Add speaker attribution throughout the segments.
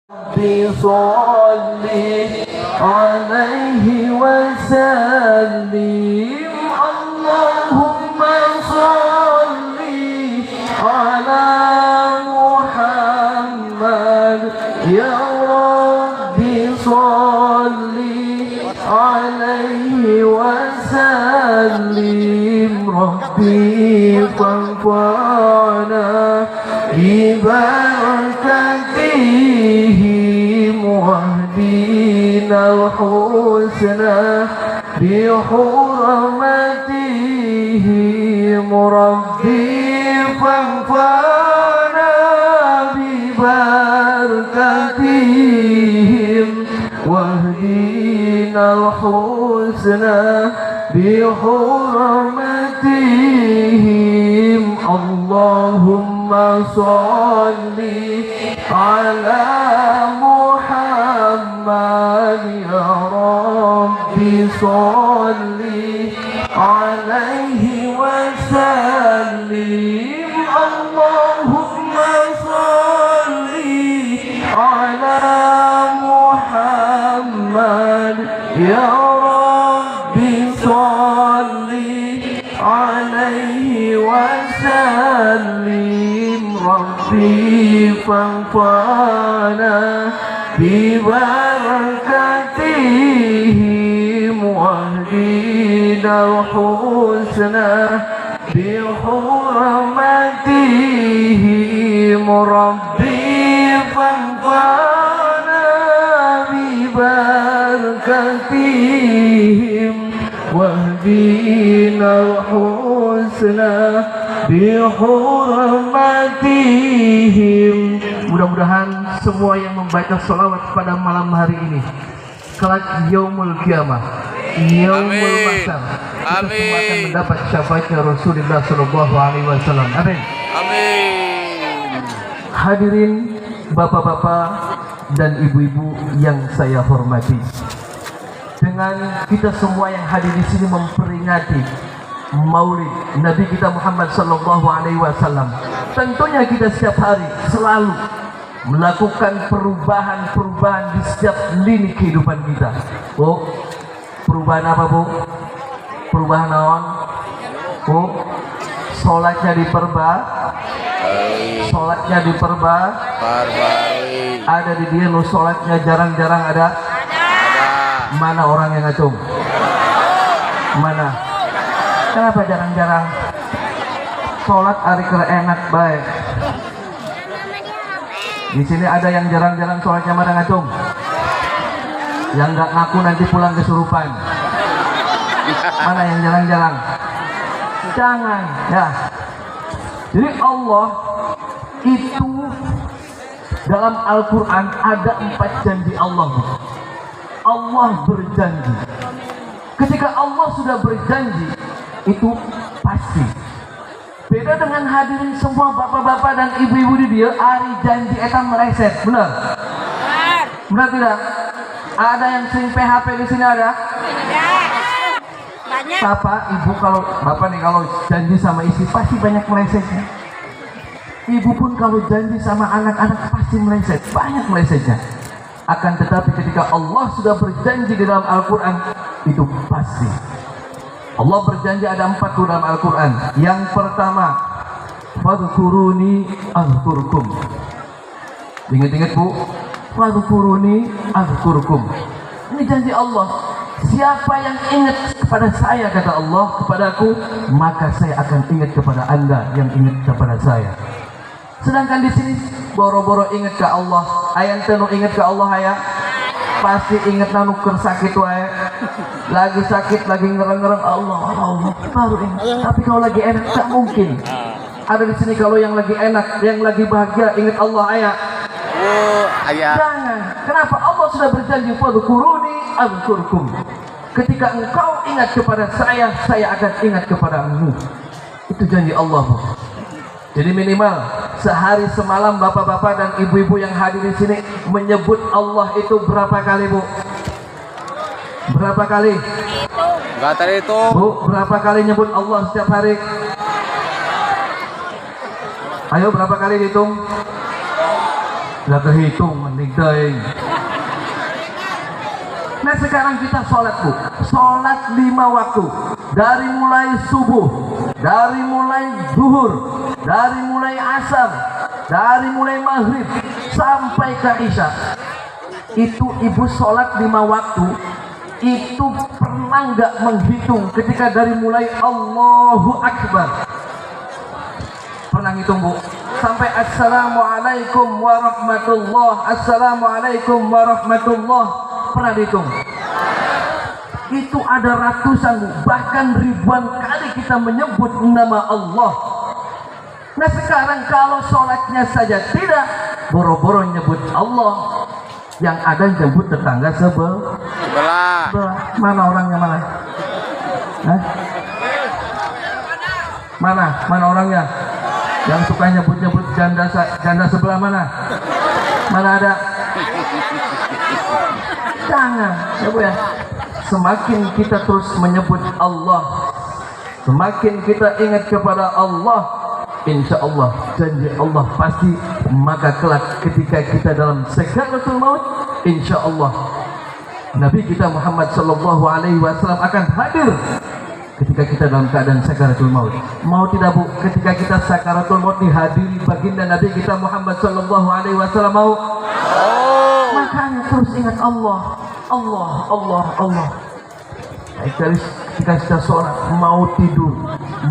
Speaker 1: صل عليه وسلم اللهم صل على محمد يا رب صل عليه وسلم ربي فانفعنا ببركتهم واهدنا الحسنى بحرمتهم ربي فانفعنا ببركتهم واهدنا الحسنى بحرمتهم اللهم صل على محمد يا رب صل عليه وسلم اللهم صل على محمد يا رب صل عليه وسلم ربي فانفعنا ببركتهم واهدنا الحسنى بحرمتهم ربي فانفعنا ببركتهم واهدنا الحسنى bihurmatihim. Mudah-mudahan semua yang membaca sholawat pada malam hari ini kelak yaumul qiyamah, yaumul mahsyar, kita semua akan mendapat syafaatnya Rasulullah sallallahu alaihi wasallam. Amin.
Speaker 2: Amin.
Speaker 1: Hadirin bapak-bapak dan ibu-ibu yang saya hormati, dengan kita semua yang hadir di sini memperingati Maulid Nabi kita Muhammad sallallahu alaihi wasallam, tentunya kita setiap hari selalu melakukan perubahan-perubahan di setiap lini kehidupan kita. Bu, perubahan apa bu? Perubahan naon? Bu, sholatnya diperba. Ada di dia lo sholatnya jarang-jarang ada. Mana orang yang ngacung? Mana? Kenapa jarang-jarang? Sholat hari kira enak baik. Di sini ada yang jarang-jarang sholatnya mana ngacung? Yang nggak ngaku nanti pulang kesurupan. Mana yang jarang-jarang? Jangan ya. Jadi Allah itu dalam Al-Quran ada 4 janji Allah. Allah berjanji. Ketika Allah sudah berjanji, itu pasti. Beda dengan hadirin semua bapak-bapak dan ibu-ibu di dia, hari janji eta meleset, benar? Benar tidak? Ada yang sering PHP di sini ada? Banyak. Bapak, ibu kalau bapak nih kalau janji sama istri pasti banyak melesetnya. Ibu pun kalau janji sama anak-anak pasti meleset, banyak melesetnya. Akan tetapi ketika Allah sudah berjanji di dalam Al-Quran, itu pasti. Allah berjanji ada 4 dalam Al-Quran. Yang pertama, fadhkuruni azkurkum. Ingat-ingat bu, fadhkuruni azkurkum. Ini janji Allah. Siapa yang ingat kepada saya, kata Allah, kepadaku, maka saya akan ingat kepada anda yang ingat kepada saya. Sedangkan di sini boro-boro ingat ke Allah, ayam tenu ingat ke Allah ayah. Pasti ingat nanu sakit wae. Lagi sakit, lagi ngereng-ngereng Allah baru ingat. Tapi kalau lagi enak tak mungkin. Ada di sini kalau yang lagi enak, yang lagi bahagia ingat Allah ayah.
Speaker 2: Ayah.
Speaker 1: Jangan. Kenapa? Allah sudah berjanji fadhkuruni azkurkum. Ketika engkau ingat kepada saya akan ingat kepadamu. Itu janji Allah. Jadi minimal sehari semalam bapak-bapak dan ibu-ibu yang hadir di sini menyebut Allah itu berapa kali bu? Berapa kali?
Speaker 2: Enggak terhitung.
Speaker 1: Bu, berapa kali nyebut Allah setiap hari? Ayo berapa kali dihitung? Gak kehitung mending teuing. Nah sekarang kita sholat bu, sholat 5 waktu, dari mulai subuh, dari mulai zuhur, dari mulai asar, dari mulai maghrib sampai ke isya. Itu ibu sholat 5 waktu, itu pernah nggak menghitung ketika dari mulai Allahu Akbar? Pernah ngitung bu? Sampai Assalamualaikum warahmatullah, Assalamualaikum warahmatullah, pernah dihitung? Itu ada ratusan bu, bahkan ribuan kali kita menyebut nama Allah. Nah sekarang kalau sholatnya saja tidak, boro-boro nyebut Allah, yang ada nyebut tetangga
Speaker 2: Sebelah.
Speaker 1: Mana orangnya mana? Hah? Mana orangnya? Yang suka nyebut-nyebut janda sebelah mana? Mana ada? Jangan, ya bu ya. Semakin kita terus menyebut Allah, semakin kita ingat kepada Allah, insya Allah janji Allah pasti. Maka kelak ketika kita dalam sakaratul maut, insya Allah Nabi kita Muhammad sallallahu alaihi wasallam akan hadir ketika kita dalam keadaan sakaratul maut. Mau tidak bu, ketika kita sakaratul maut dihadiri baginda Nabi kita Muhammad sallallahu alaihi wasallam, mau? Makanya terus ingat Allah, Allah, Allah, Allah. Ketika kita sholat, mau tidur,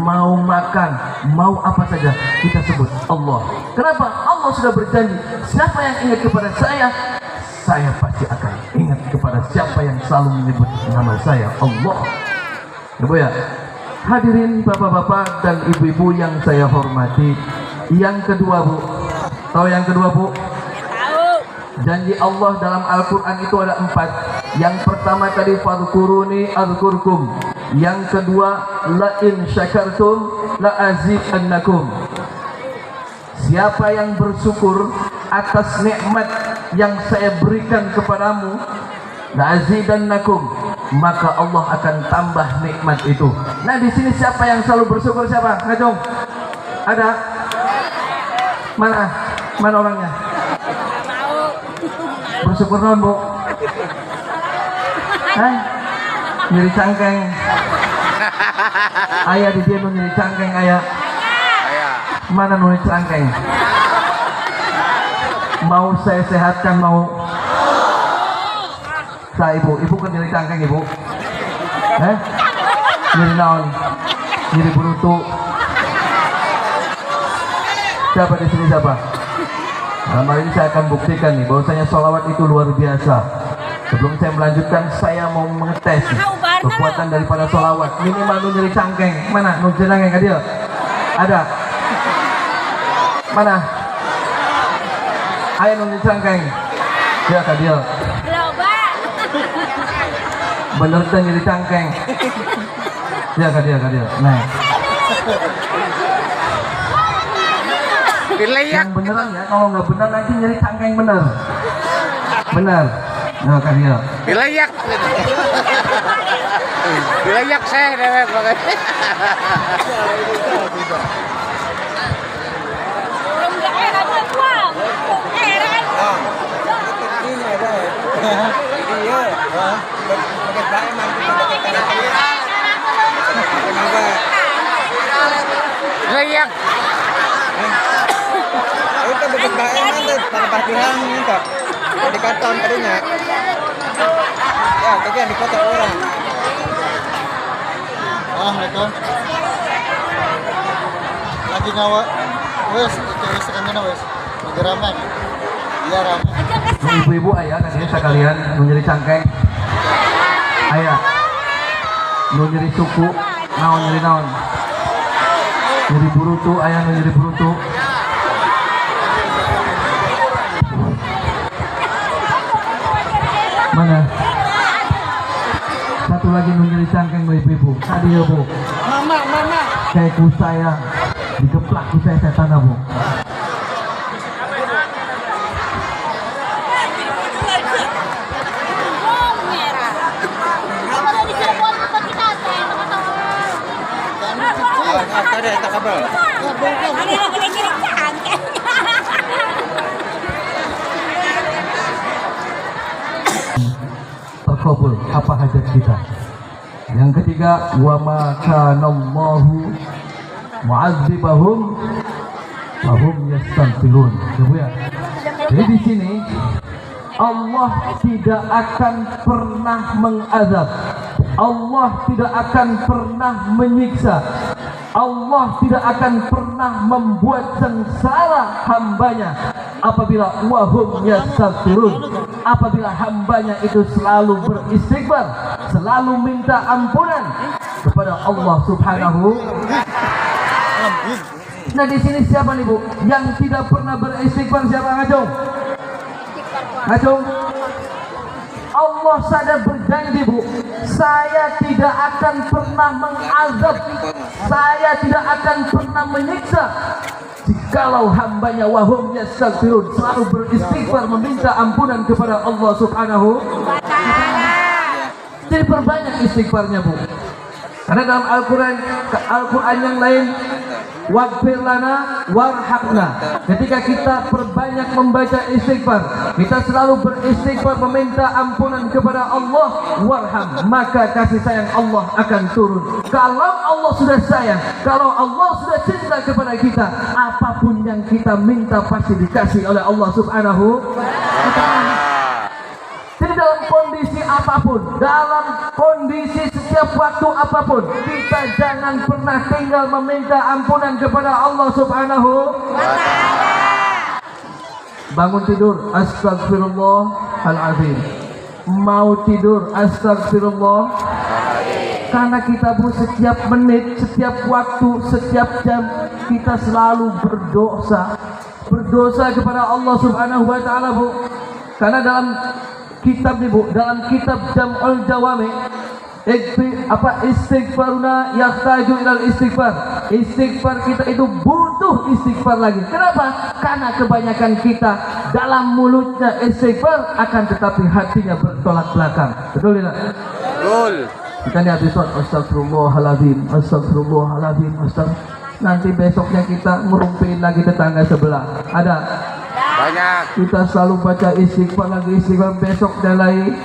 Speaker 1: mau makan, mau apa saja, kita sebut Allah. Kenapa? Allah sudah berjanji, siapa yang ingat kepada saya pasti akan ingat kepada siapa yang selalu menyebut nama saya, Allah. Ya bu ya, hadirin bapak-bapak dan ibu-ibu yang saya hormati. Yang kedua bu, tahu yang kedua bu? Janji Allah dalam Al-Quran itu ada 4. Yang pertama tadi fadhkuruni adzkurkum. Yang kedua la in syakartum la azidannakum. Siapa yang bersyukur atas nikmat yang saya berikan kepadamu, la azidannakum, maka Allah akan tambah nikmat itu. Nah di sini siapa yang selalu bersyukur? Siapa? Ngajong? Ada? Mana orangnya? Bersyukur non bu? Hah? Nyeri cangkeng. Ayah di dia nyeri cangkeng ayah. Mana nyeri cangkeng? Mau saya sehatkan mau? Saya ibu kan nyeri cangkeng ibu? Nyeri naon? Nyeri berutu? Siapa di sini siapa? Nah, ini saya akan buktikan nih bahwasanya sholawat itu luar biasa. Sebelum saya melanjutkan, saya mau mengetes kekuatan daripada sholawat. Minimal nu nyeri cangkeng. Mana? Nu nyeri cangkeng dia? Ada? Mana? Ayo nu nyeri cangkeng. Dia kah dia? Bener tuh nyeri cangkeng. Dia kah dia? Nah. Yang beneran ya, kalau nggak benar nanti nyeri cangkeng bener. Nah kan dia.
Speaker 2: Dilayak saya dewek banget. Layak.
Speaker 3: Itu begitu baik nanti pada partihan itu di kantor tadinya. Ya, tapi yang di kota orang. Assalamualaikum. Lagi ngawa. Wes, itu sekarang wes. Lagi ramai. Iya ramai.
Speaker 1: Ibu-ibu ayah tadi sekalian nu nyeri cangkeng. Ayah. Nu nyeri suku, nyeri naon? Nyeri burutu, ayah nu nyeri burutu. Mana? Satu lagi nyeri cangkeng ibu-ibu. Tadi ya bu.
Speaker 3: Mama.
Speaker 1: Kayak ku saya digeplak ku saya tanah bu.
Speaker 3: Ada tak kabar.
Speaker 1: terkabul apa hajat kita. Yang ketiga, wa ma kana Allahu mu'adzibahum wa hum yastaghfirun. Ya. Jadi di sini Allah tidak akan pernah mengazab. Allah tidak akan pernah menyiksa. Allah tidak akan pernah membuat sengsara hambanya apabila wahum yastaghfirun, apabila hambanya itu selalu beristighfar, selalu minta ampunan kepada Allah Subhanahu. Nah, di sini siapa nih, Bu? Yang tidak pernah beristighfar siapa? Ngacung. Allah sadar berjanji, Bu, saya tidak akan pernah mengazab, saya tidak akan pernah menyiksa jikalau hambanya wahum yastaghfirun, selalu beristighfar meminta ampunan kepada Allah Subhanahu. Jadi perbanyak istighfarnya, Bu. Karena dalam Al-Quran yang lain, waghfir lana warhamna. Ketika kita perbanyak membaca istighfar, kita selalu beristighfar meminta ampunan kepada Allah, warham, maka kasih sayang Allah akan turun. Kalau Allah sudah sayang, kalau Allah sudah cinta kepada kita, apapun yang kita minta pasti dikasih oleh Allah Subhanahu wa ta'ala. Jadi dalam kondisi apapun, dalam kondisi setiap waktu apapun, kita jangan pernah tinggal meminta ampunan kepada Allah Subhanahu wa ta'ala. Bangun tidur, astagfirullahaladzim. Mau tidur, astagfirullah. Karena kita, Bu, setiap menit, setiap waktu, setiap jam kita selalu berdosa kepada Allah Subhanahu wa ta'ala, Bu. Karena dalam kitab nih, Bu, dalam kitab Jam'ul Jawami, istighfaruna yahtaju ilal istighfar. Istighfar kita itu butuh istighfar lagi. Kenapa? Karena kebanyakan kita dalam mulutnya istighfar, akan tetapi hatinya bertolak belakang. Betul tidak?
Speaker 2: Betul.
Speaker 1: Kita nih habis astagfirullahaladzim, astagfirullahaladzim, nanti besoknya kita ngerumpiin lagi tetangga sebelah. Ada?
Speaker 2: Banyak.
Speaker 1: Kita selalu baca istighfar lagi, istighfar, besok dan lagi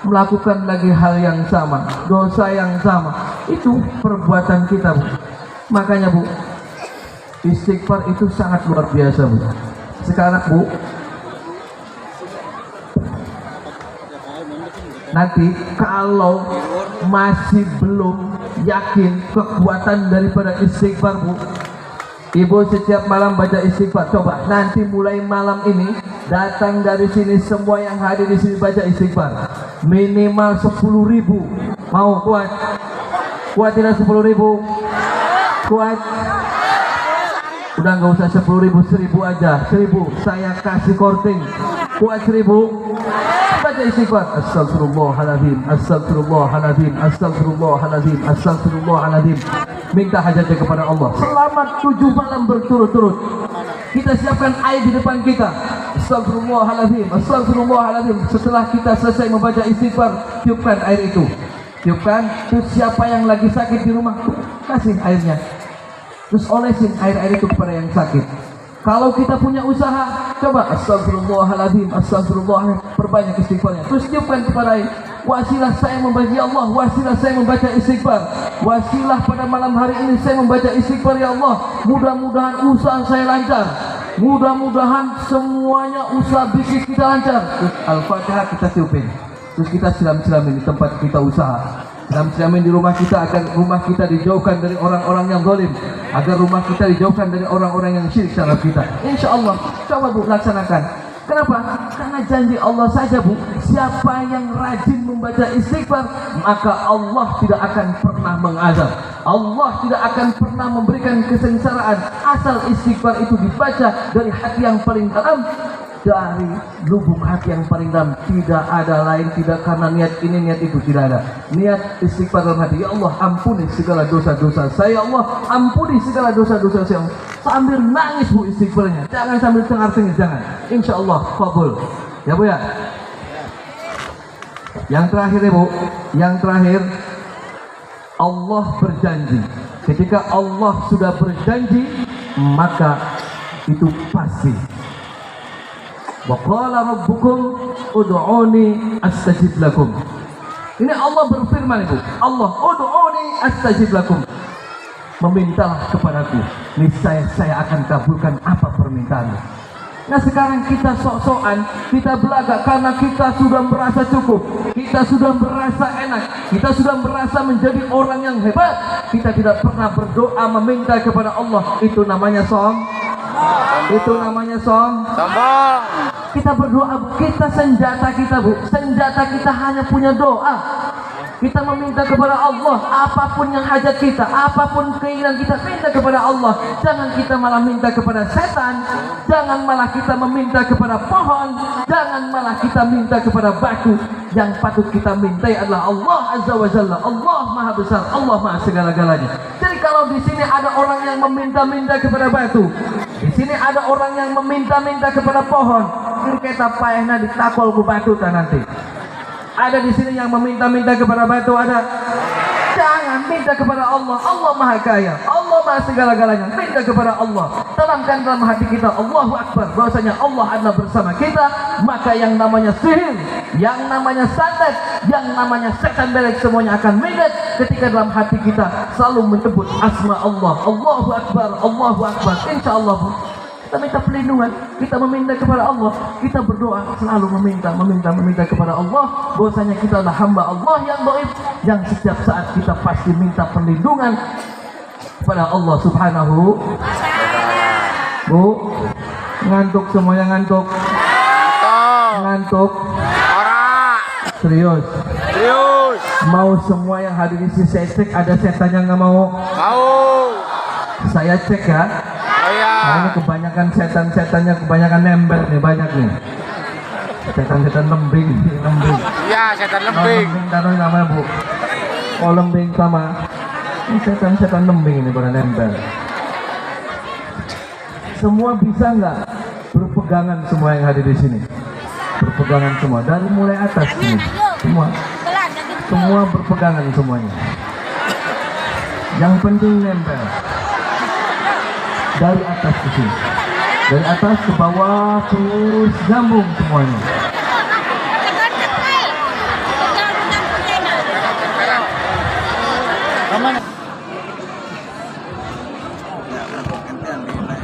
Speaker 1: melakukan lagi hal yang sama, dosa yang sama. Itu perbuatan kita, Bu. Makanya, Bu, istighfar itu sangat luar biasa, Bu. Sekarang, Bu, nanti kalau masih belum yakin kekuatan daripada istighfar, Bu, Ibu setiap malam baca istighfar. Coba nanti mulai malam ini datang dari sini semua yang hadir di sini baca istighfar. Minimal 10.000. Mau kuat? Kuat tidak 10.000? Kuat? Udah nggak usah 10.000, 1.000 aja. 1.000 saya kasih korting. Kuat 1.000? Baca istighfar. Astagfirullahaladzim, astagfirullahaladzim, astagfirullahaladzim, astagfirullahaladzim. Minta hajatnya kepada Allah. Selamat 7 malam berturut-turut. Kita siapkan air di depan kita. Astagfirullahaladzim, astagfirullahaladzim. Setelah kita selesai membaca istighfar, tiupkan air itu. Tiupkan. Terus siapa yang lagi sakit di rumah, kasih airnya. Terus olesin air-air itu kepada yang sakit. Kalau kita punya usaha, coba astagfirullahaladzim, astagfirullahaladzim, perbanyak istighfarnya. Terus tiupkan kepada air. Wasilah saya membaca, ya Allah, wasilah saya membaca istighfar. Wasilah pada malam hari ini saya membaca istighfar, ya Allah. Mudah-mudahan usaha saya lancar. Mudah-mudahan semuanya usaha bisnis kita lancar. Terus Al-Fatihah kita tiupin. Terus kita silam-silamin di tempat kita usaha. Silam-silamin di rumah kita agar rumah kita dijauhkan dari orang-orang yang zalim, agar rumah kita dijauhkan dari orang-orang yang syirik terhadap kita. Insya Allah, coba, Bu, laksanakan. Kenapa? Karena janji Allah saja, Bu, siapa yang rajin membaca istighfar, maka Allah tidak akan pernah mengazab. Allah tidak akan pernah memberikan kesengsaraan asal istighfar itu dibaca dari hati yang paling dalam, dari lubuk hati yang paling dalam. Tidak ada lain, tidak karena niat ini niat itu, tidak ada. Niat istighfar dalam hati, ya Allah ampuni segala dosa-dosa saya, ya Allah ampuni segala dosa-dosa saya. Sambil nangis, Bu, istighfarnya, jangan sambil cengar-cengir, jangan. Insya Allah kabul, ya, Bu, ya. Yang terakhir, ya, Bu, yang terakhir, Allah berjanji. Ketika Allah sudah berjanji, maka itu pasti. Wa qala rabbukum ud'uni astajib lakum. Ini Allah berfirman itu. Allah, ud'uni astajib lakum. Memintalah kepadaku, niscaya saya akan kabulkan apa permintaanmu. Nah sekarang kita sok-sokan, kita belagak karena kita sudah merasa cukup, kita sudah merasa enak, kita sudah merasa menjadi orang yang hebat. Kita tidak pernah berdoa meminta kepada Allah. Itu namanya sombong. Itu namanya
Speaker 2: Sombong.
Speaker 1: Kita berdoa, kita senjata kita bu, senjata kita hanya punya doa. Kita meminta kepada Allah apapun yang hajat kita, apapun keinginan kita, minta kepada Allah. Jangan kita malah minta kepada setan, jangan malah kita meminta kepada pohon, jangan malah kita minta kepada batu. Yang patut kita mintai adalah Allah Azza wa Jalla. Allah Maha Besar, Allah Maha segala-galanya. Jadi kalau di sini ada orang yang meminta-minta kepada batu, di sini ada orang yang meminta-minta kepada pohon, ini kita payahnya ditakol ke batu tak nanti. Ada di sini yang meminta-minta kepada batu, ada. Jangan minta kepada Allah. Allah Maha Kaya, Allah Maha segala-galanya. Minta kepada Allah. Tanamkan dalam hati kita Allahu Akbar, bahwasanya Allah adalah bersama kita. Maka yang namanya sihir, yang namanya santet, yang namanya setan belek, semuanya akan minggat ketika dalam hati kita selalu menyebut asma Allah. Allahu Akbar, Allahu Akbar. Insya Allah bu, kita minta perlindungan, kita meminta kepada Allah, kita berdoa selalu meminta kepada Allah, bahwasanya kita adalah hamba Allah yang dhaif, yang setiap saat kita pasti minta perlindungan kepada Allah Subhanahu. Bu, ngantuk semuanya, ngantuk.
Speaker 2: Ora.
Speaker 1: Serius. Mau semua yang hadir di sini saya cek, ada setan yang nggak mau?
Speaker 2: Mau.
Speaker 1: Saya cek ya. Nah, ini kebanyakan setan-setannya, kebanyakan nempel nih, banyak nih. Setan-setan lembing.
Speaker 2: Iya, setan lembing.
Speaker 1: Lembing taruh namanya bu. Oh lembing sama. Ini setan-setan lembing ini pada nempel. Semua bisa nggak berpegangan, semua yang hadir di sini? Berpegangan semua, dari mulai atas ini. Semua berpegangan semuanya. Yang penting nempel. Dari atas ke sini, dari atas ke bawah terus nyambung semuanya.